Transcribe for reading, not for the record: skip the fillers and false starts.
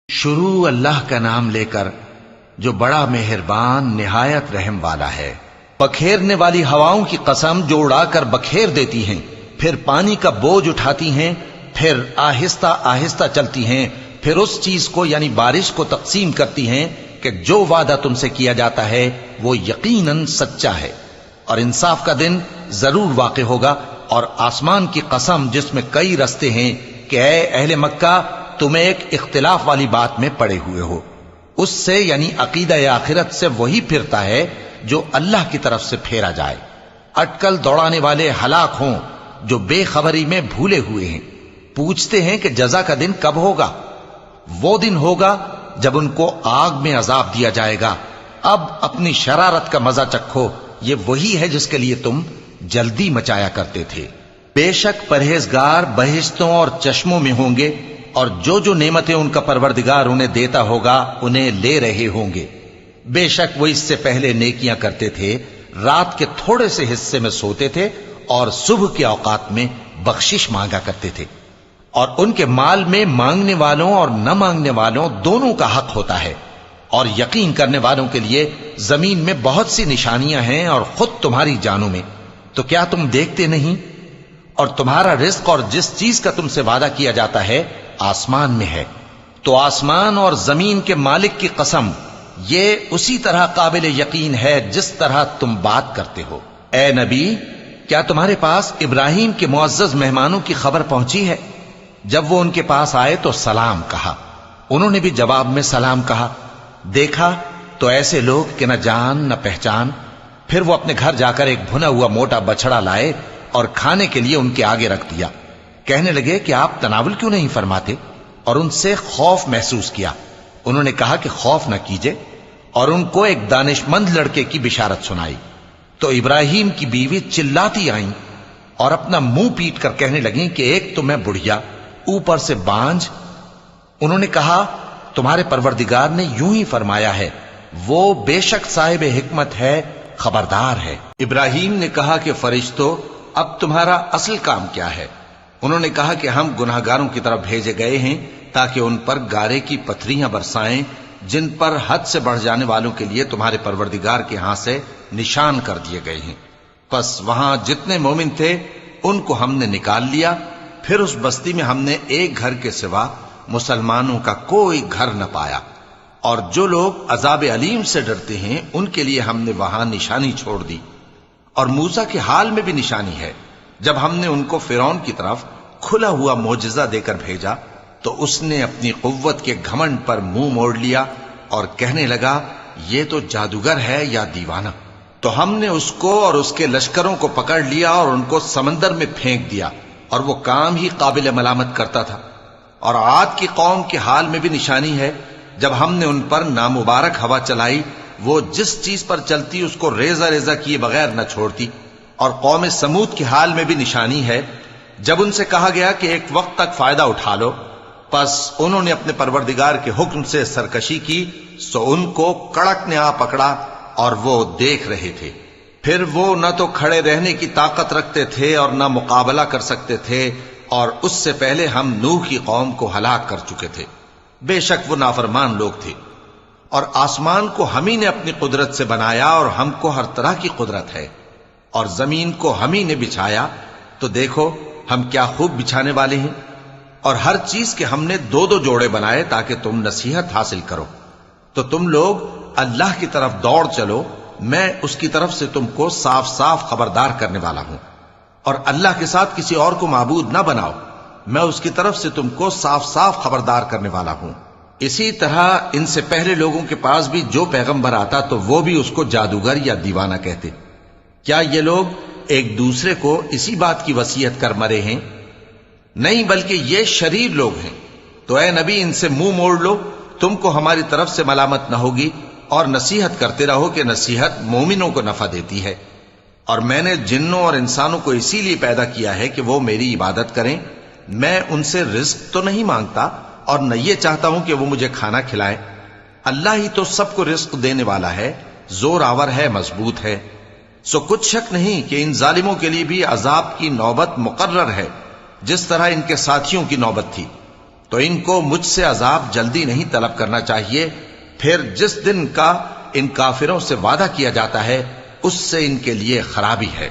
شروع اللہ کا نام لے کر جو بڑا مہربان نہایت رحم والا ہے۔ بکھیرنے والی ہواؤں کی قسم جو اڑا کر بکھیر دیتی ہیں، پھر پانی کا بوجھ اٹھاتی ہیں، پھر آہستہ آہستہ چلتی ہیں، پھر اس چیز کو یعنی بارش کو تقسیم کرتی ہیں کہ جو وعدہ تم سے کیا جاتا ہے وہ یقیناً سچا ہے، اور انصاف کا دن ضرور واقع ہوگا۔ اور آسمان کی قسم جس میں کئی رستے ہیں کہ اے اہل مکہ تم ایک اختلاف والی بات میں پڑے ہوئے ہو، اس سے یعنی عقیدہ آخرت سے وہی پھرتا ہے جو اللہ کی طرف سے پھیرا جائے۔ اٹکل دوڑانے والے ہلاک ہوں جو بے خبری میں بھولے ہوئے ہیں، پوچھتے ہیں کہ جزا کا دن کب ہوگا؟ وہ دن ہوگا جب ان کو آگ میں عذاب دیا جائے گا۔ اب اپنی شرارت کا مزہ چکھو، یہ وہی ہے جس کے لیے تم جلدی مچایا کرتے تھے۔ بے شک پرہیزگار بہشتوں اور چشموں میں ہوں گے، اور جو نعمتیں ان کا پروردگار انہیں دیتا ہوگا انہیں لے رہے ہوں گے۔ بے شک وہ اس سے پہلے نیکیاں کرتے تھے، رات کے تھوڑے سے حصے میں سوتے تھے اور صبح کے اوقات میں بخشش مانگا کرتے تھے، اور ان کے مال میں مانگنے والوں اور نہ مانگنے والوں دونوں کا حق ہوتا ہے۔ اور یقین کرنے والوں کے لیے زمین میں بہت سی نشانیاں ہیں، اور خود تمہاری جانوں میں، تو کیا تم دیکھتے نہیں؟ اور تمہارا رزق اور جس چیز کا تم سے وعدہ کیا جاتا ہے آسمان میں ہے، تو آسمان اور زمین کے مالک کی قسم یہ اسی طرح قابل یقین ہے جس طرح تم بات کرتے ہو۔ اے نبی، کیا تمہارے پاس ابراہیم کے معزز مہمانوں کی خبر پہنچی ہے؟ جب وہ ان کے پاس آئے تو سلام کہا، انہوں نے بھی جواب میں سلام کہا۔ دیکھا تو ایسے لوگ کہ نہ جان نہ پہچان۔ پھر وہ اپنے گھر جا کر ایک بھنا ہوا موٹا بچڑا لائے اور کھانے کے لیے ان کے آگے رکھ دیا۔ کہنے لگے کہ آپ تناول کیوں نہیں فرماتے؟ اور ان سے خوف محسوس کیا۔ انہوں نے کہا کہ خوف نہ کیجے، اور ان کو ایک دانش مند لڑکے کی بشارت سنائی۔ تو ابراہیم کی بیوی چلاتی آئیں اور اپنا منہ پیٹ کر کہنے لگیں کہ ایک تو میں بڑھیا، اوپر سے بانجھ۔ انہوں نے کہا تمہارے پروردگار نے یوں ہی فرمایا ہے، وہ بے شک صاحب حکمت ہے، خبردار ہے۔ ابراہیم نے کہا کہ فرشتوں، اب تمہارا اصل کام کیا ہے؟ انہوں نے کہا کہ ہم گناہگاروں کی طرف بھیجے گئے ہیں تاکہ ان پر گارے کی پتھریاں برسائیں جن پر حد سے بڑھ جانے والوں کے لیے تمہارے پروردگار کے ہاں سے نشان کر دیے گئے ہیں۔ پس وہاں جتنے مومن تھے ان کو ہم نے نکال لیا، پھر اس بستی میں ہم نے ایک گھر کے سوا مسلمانوں کا کوئی گھر نہ پایا، اور جو لوگ عذاب علیم سے ڈرتے ہیں ان کے لیے ہم نے وہاں نشانی چھوڑ دی۔ اور موسیٰ کے حال میں بھی نشانی ہے، جب ہم نے ان کو فرعون کی طرف کھلا ہوا معجزہ دے کر بھیجا تو اس نے اپنی قوت کے گھمنڈ پر منہ موڑ لیا اور کہنے لگا یہ تو جادوگر ہے یا دیوانہ۔ تو ہم نے اس کو اور اس کے لشکروں کو پکڑ لیا اور ان کو سمندر میں پھینک دیا، اور وہ کام ہی قابل ملامت کرتا تھا۔ اور عاد کی قوم کے حال میں بھی نشانی ہے، جب ہم نے ان پر نامبارک ہوا چلائی، وہ جس چیز پر چلتی اس کو ریزہ ریزہ کیے بغیر نہ چھوڑتی۔ اور قوم سمود کے حال میں بھی نشانی ہے، جب ان سے کہا گیا کہ ایک وقت تک فائدہ اٹھا لو، پس انہوں نے اپنے پروردگار کے حکم سے سرکشی کی، سو ان کو کڑک نے آ پکڑا اور وہ دیکھ رہے تھے۔ پھر وہ نہ تو کھڑے رہنے کی طاقت رکھتے تھے اور نہ مقابلہ کر سکتے تھے، اور اس سے پہلے ہم نوح کی قوم کو ہلاک کر چکے تھے۔ بے شک وہ نافرمان لوگ تھے۔ اور آسمان کو ہم ہی نے اپنی قدرت سے بنایا، اور ہم کو ہر طرح کی قدرت ہے۔ اور زمین کو ہم ہی نے بچھایا، تو دیکھو ہم کیا خوب بچھانے والے ہیں۔ اور ہر چیز کے ہم نے دو دو جوڑے بنائے تاکہ تم نصیحت حاصل کرو۔ تو تم لوگ اللہ کی طرف دوڑ چلو، میں اس کی طرف سے تم کو صاف صاف خبردار کرنے والا ہوں۔ اور اللہ کے ساتھ کسی اور کو معبود نہ بناؤ، میں اس کی طرف سے تم کو صاف صاف خبردار کرنے والا ہوں۔ اسی طرح ان سے پہلے لوگوں کے پاس بھی جو پیغمبر آتا تو وہ بھی اس کو جادوگر یا دیوانہ کہتے۔ کیا یہ لوگ ایک دوسرے کو اسی بات کی وصیت کر مرے ہیں؟ نہیں، بلکہ یہ شریر لوگ ہیں۔ تو اے نبی ان سے منہ موڑ لو، تم کو ہماری طرف سے ملامت نہ ہوگی، اور نصیحت کرتے رہو کہ نصیحت مومنوں کو نفع دیتی ہے۔ اور میں نے جنوں اور انسانوں کو اسی لیے پیدا کیا ہے کہ وہ میری عبادت کریں۔ میں ان سے رزق تو نہیں مانگتا، اور نہ یہ چاہتا ہوں کہ وہ مجھے کھانا کھلائیں۔ اللہ ہی تو سب کو رزق دینے والا ہے، زور آور ہے، مضبوط ہے۔ سو کچھ شک نہیں کہ ان ظالموں کے لیے بھی عذاب کی نوبت مقرر ہے، جس طرح ان کے ساتھیوں کی نوبت تھی۔ تو ان کو مجھ سے عذاب جلدی نہیں طلب کرنا چاہیے، پھر جس دن کا ان کافروں سے وعدہ کیا جاتا ہے اس سے ان کے لیے خرابی ہے۔